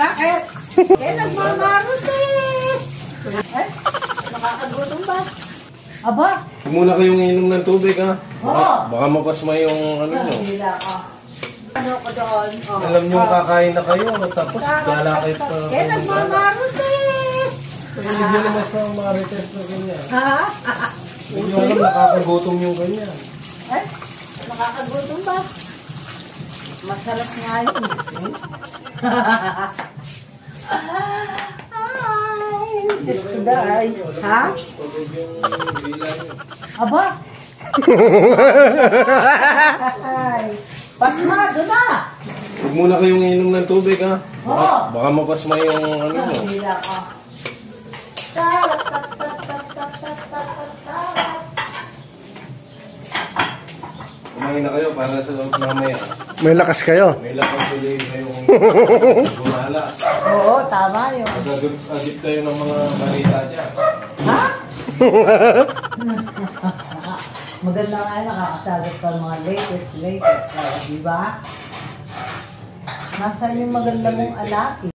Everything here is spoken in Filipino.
Bakit? Eh, nagmamarot eh. Eh, nakakagutom ba? Aba? Huwag muna kayong inom ng tubig, ha? Oo. Baka mapasma yung ano nyo. Hila ka. Ano ko doon? Oh. Alam nyo kakain na kayo, tapos lalakit pa. Eh, nagmamarot eh. Hindi nyo naman sa marites na ganyan. Ha? Hindi nyo alam nakakagutom yung ganyan. Eh, nakakagutom ba? Masarap nga yun. Ay, Diyos ko daay. Ha? Aba? Ay, pasmado na. Huwag muna kayong inom ng tubig, ha? Oo. Baka mapasma yung ano nyo. Hila ka. Kumain na kayo para sa mamaya. May lakas kayo. May lakas ulit kayong gumala. Oo, tama yun. Agad kayo ng mga balita dyan. Ha? Maganda nga nakakasagot pa mga latest. Di ba? Nasaan yung maganda mong alaki?